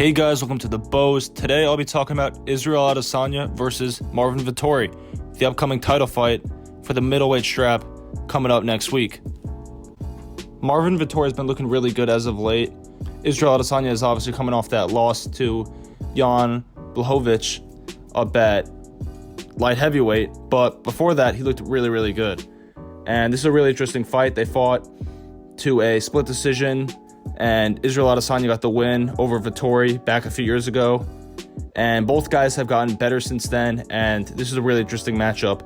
Hey guys, welcome to the Bows. Today I'll be talking about Israel Adesanya versus Marvin Vettori, the upcoming title fight for the middleweight strap coming up next week. Marvin Vettori has been looking really good as of late. Israel Adesanya is obviously coming off that loss to Jan Blachowicz up at light heavyweight, but before that he looked really good. And this is a really interesting fight. They fought to a split decision, and Israel Adesanya got the win over Vettori back a few years ago. And both guys have gotten better since then, and this is a really interesting matchup,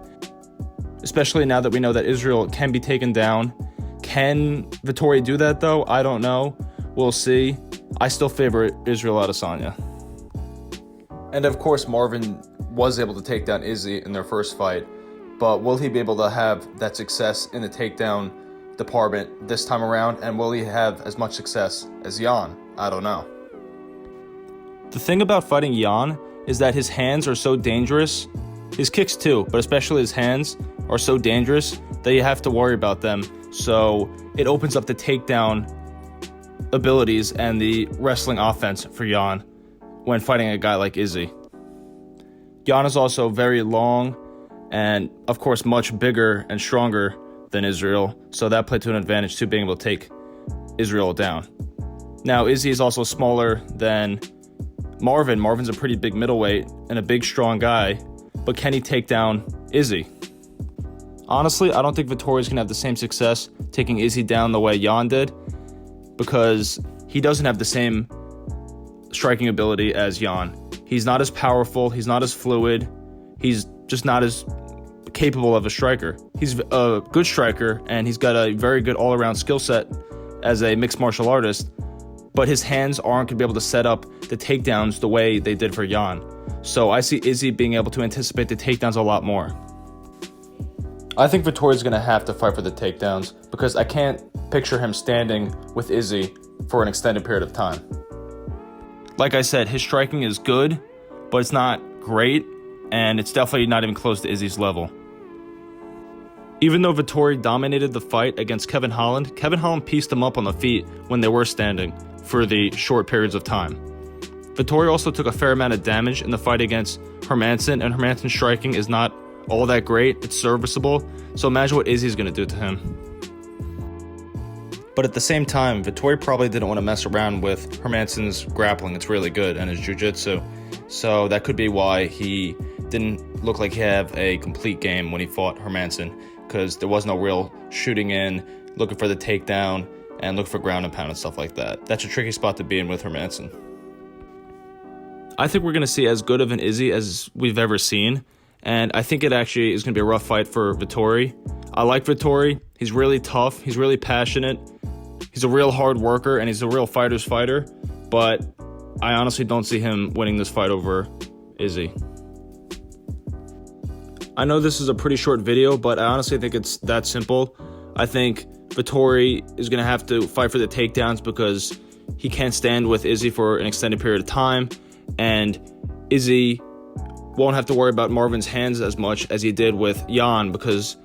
especially now that we know that Israel can be taken down. Can Vettori do that, though? I don't know. We'll see. I still favor Israel Adesanya. And of course, Marvin was able to take down Izzy in their first fight, but will he be able to have that success in the takedown department this time around, and will he have as much success as Jan? I don't know. The thing about fighting Jan is that his hands are so dangerous. His kicks too, but especially his hands are so dangerous that you have to worry about them. So it opens up the takedown abilities and the wrestling offense for Jan when fighting a guy like Izzy. Jan is also very long and, of course, much bigger and stronger than Israel, so that played to an advantage to being able to take Israel down. Now, Izzy is also smaller than Marvin. Marvin's a pretty big middleweight and a big, strong guy, but can he take down Izzy? Honestly, I don't think Vettori's going to have the same success taking Izzy down the way Jan did, because he doesn't have the same striking ability as Jan. He's not as powerful, he's not as fluid, he's just not as capable of a striker. He's a good striker, and he's got a very good all-around skill set as a mixed martial artist, but his hands aren't going to be able to set up the takedowns the way they did for Jan. So I see Izzy being able to anticipate the takedowns a lot more. I think Vettori's going to have to fight for the takedowns, because I can't picture him standing with Izzy for an extended period of time. Like I said, his striking is good, but it's not great, and it's definitely not even close to Izzy's level. Even though Vettori dominated the fight against Kevin Holland pieced him up on the feet when they were standing for the short periods of time. Vettori also took a fair amount of damage in the fight against Hermansson, and Hermansson's striking is not all that great. It's serviceable, so imagine what Izzy's going to do to him. But at the same time, Vettori probably didn't want to mess around with Hermansson's grappling. It's really good, and his jiu-jitsu. So that could be why he didn't look like he had a complete game when he fought Hermansson, because there was no real shooting in, looking for the takedown, and looking for ground and pound and stuff like that. That's a tricky spot to be in with Hermansson. I think we're going to see as good of an Izzy as we've ever seen, and I think it actually is going to be a rough fight for Vettori. I like Vettori. He's really tough. He's really passionate. He's a real hard worker, and he's a real fighter's fighter, but I honestly don't see him winning this fight over Izzy. I know this is a pretty short video, but I honestly think it's that simple. I think Vettori is going to have to fight for the takedowns because he can't stand with Izzy for an extended period of time, and Izzy won't have to worry about Marvin's hands as much as he did with Jan, because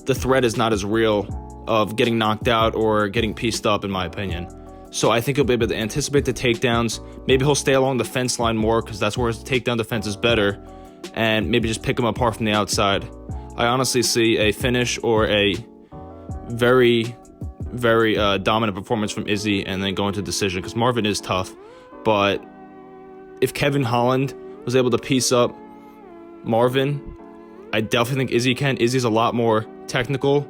the threat is not as real of getting knocked out or getting pieced up, in my opinion. So I think he'll be able to anticipate the takedowns. Maybe he'll stay along the fence line more, because that's where his takedown defense is better, and maybe just pick him apart from the outside. I honestly see a finish or a very dominant performance from Izzy and then going to decision, because Marvin is tough. But if Kevin Holland was able to piece up Marvin, I definitely think Izzy can. Izzy's a lot more technical.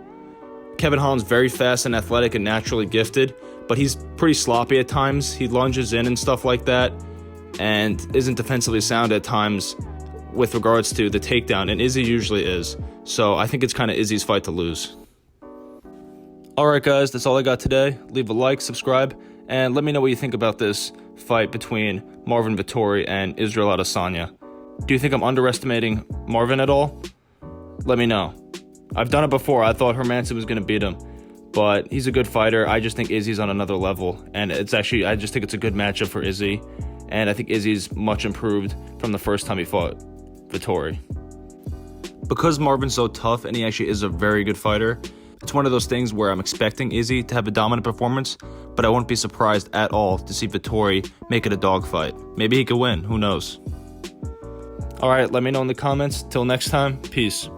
Kevin Holland's very fast and athletic and naturally gifted, but he's pretty sloppy at times. He lunges in and stuff like that and isn't defensively sound at times with regards to the takedown, and Izzy usually is. So I think it's kind of Izzy's fight to lose. Alright guys, that's all I got today. Leave a like, subscribe, and let me know what you think about this fight between Marvin Vettori and Israel Adesanya. Do you think I'm underestimating Marvin at all? Let me know. I've done it before. I thought Hermansson was going to beat him, but he's a good fighter. I just think Izzy's on another level, and I just think it's a good matchup for Izzy, and I think Izzy's much improved from the first time he fought Vettori. Because Marvin's so tough and he actually is a very good fighter, It's one of those things where I'm expecting Izzy to have a dominant performance, but I wouldn't be surprised at all to see Vettori make it a dogfight. Maybe he could win, who knows. Alright, let me know in the comments. Till next time, peace.